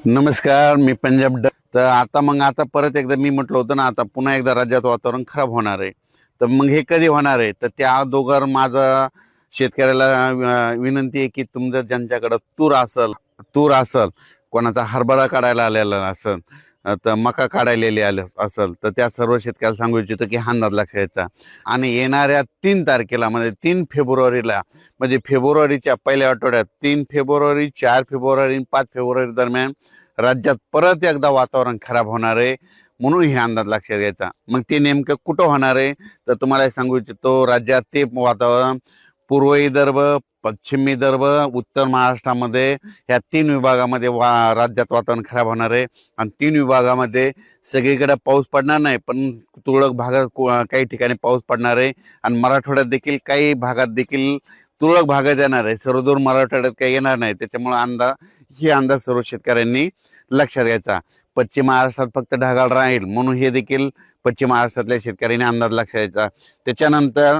नमस्कार, मी पंजाब तर आता परत एकदा मी म्हटलं होतं ना, आता पुन्हा एकदा राज्यात वातावरण खराब होणार आहे. तर मग हे कधी होणार आहे? तर त्या अगोदर माझा शेतकऱ्याला विनंती आहे की तुमचं ज्यांच्याकडे तूर असल, कोणाचा हरभरा काढायला आलेला असेल, तर मका काढायलेली आले असेल, तर त्या सर्व शेतकऱ्याला सांगू इच्छितो की हा अंदाज लक्षात घ्यायचा. आणि येणाऱ्या 3 तारखेला म्हणजे 3 फेब्रुवारीला, म्हणजे फेब्रुवारीच्या पहिल्या आठवड्यात 3 फेब्रुवारी, 4 फेब्रुवारी आणि 5 फेब्रुवारी दरम्यान राज्यात परत एकदा वातावरण खराब होणार आहे. म्हणून हे अंदाज लक्षात घ्यायचा. मग ते नेमकं कुठं होणार आहे? तर तुम्हाला एक सांगू इच्छितो, राज्यात ते वातावरण पूर्व विदर्भ, पश्चिम विदर्भ, उत्तर महाराष्ट्रामध्ये ह्या 3 विभागामध्ये राज्यात वातावरण खराब होणार आहे. आणि 3 विभागामध्ये सगळीकडे पाऊस पडणार नाही, पण तुरळक भागात काही ठिकाणी पाऊस पडणार आहे. आणि मराठवाड्यात देखील काही भागात देखील तुरळक भागात येणार आहे. सर्वदूर मराठवाड्यात काही येणार नाही. त्याच्यामुळे हे अंदाज सर्व शेतकऱ्यांनी लक्षात घ्यायचा. पश्चिम महाराष्ट्रात फक्त ढगाळ राहील, म्हणून हे देखील पश्चिम महाराष्ट्रातल्या शेतकऱ्यांनी अंदाज लक्षात घ्यायचा. त्याच्यानंतर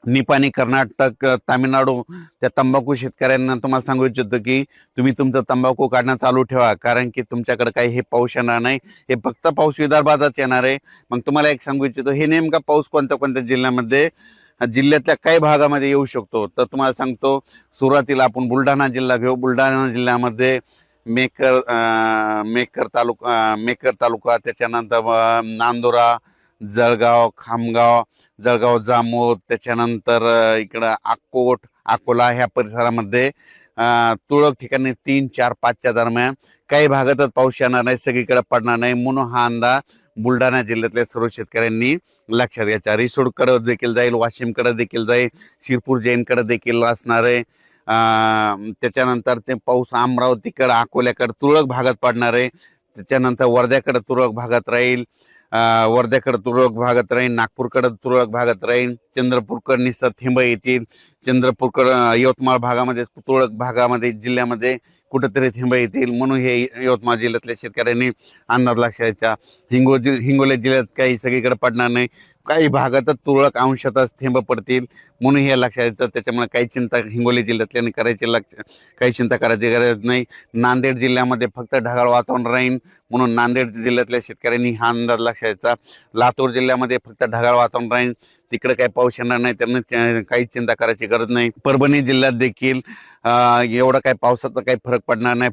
निपाणी, कर्नाटक, तामिळनाडू त्या तंबाखू शेतकऱ्यांना तुम्हाला सांगू इच्छितो की तुम्ही तुमचं तंबाखू काढणं चालू ठेवा, कारण की तुमच्याकडे काही हे पाऊस येणार नाही. हे फक्त पाऊस विदर्भातच येणार आहे. मग तुम्हाला एक सांगू इच्छितो, हे नेमका पाऊस कोणत्या कोणत्या जिल्ह्यातल्या काही भागामध्ये येऊ शकतो. तर तुम्हाला सांगतो, सुरुवातीला आपण बुलढाणा जिल्हा घेऊ. बुलढाणा जिल्ह्यामध्ये मेकर तालुका, त्याच्यानंतर नांदुरा, जळगाव, खामगाव, जळगाव जामोद, त्याच्यानंतर इकडं अकोला ह्या परिसरामध्ये तुरळक ठिकाणी 3, 4, 5च्या दरम्यान काही भागातच पाऊस येणार नाही, सगळीकडे पडणार नाही. म्हणून हा अंदाज बुलढाणा जिल्ह्यातल्या सर्व शेतकऱ्यांनी लक्षात घ्यायचा. रिसोडकडे देखील जाईल, वाशिमकडे देखील जाईल, शिरपूर जैनकडे देखील असणार आहे. त्याच्यानंतर ते पाऊस अमरावतीकडे, अकोल्याकडे तुरळक भागात पडणार आहे. त्याच्यानंतर वर्ध्याकडे तुरळक भागात राहील, नागपूरकडे तुरळक भागात राहील, चंद्रपूरकडे निसर्ग थेंब येतील, यवतमाळ भागामध्ये तुरळक भागामध्ये जिल्ह्यामध्ये कुठेतरी थेंब येतील. म्हणून हे यवतमाळ जिल्ह्यातल्या शेतकऱ्यांनी अंदाज लक्षात घ्यायचा. हिंगोली जिल्ह्यात काही सगळीकडे पडणार नाही, काही भागातच तुरळक अंशातच थेंब पडतील. म्हणून हे लक्षात घ्यायचं. त्याच्यामुळे हिंगोली जिल्ह्यातल्यानी काही चिंता करायची गरज नाही. नांदेड जिल्ह्यामध्ये फक्त ढगाळ वातावरण राहील, म्हणून नांदेड जिल्ह्यातल्या शेतकऱ्यांनी हा अंदाज लक्षात घ्यायचा. लातूर जिल्ह्यामध्ये फक्त ढगाळ वातावरण राहील, तिकडे काही पाऊस येणार नाही, त्यांना काही चिंता करायची गरज नाही. परभणी जिल्ह्यात देखील एवढा काही पावसाचा काही फरक पडणार नाही.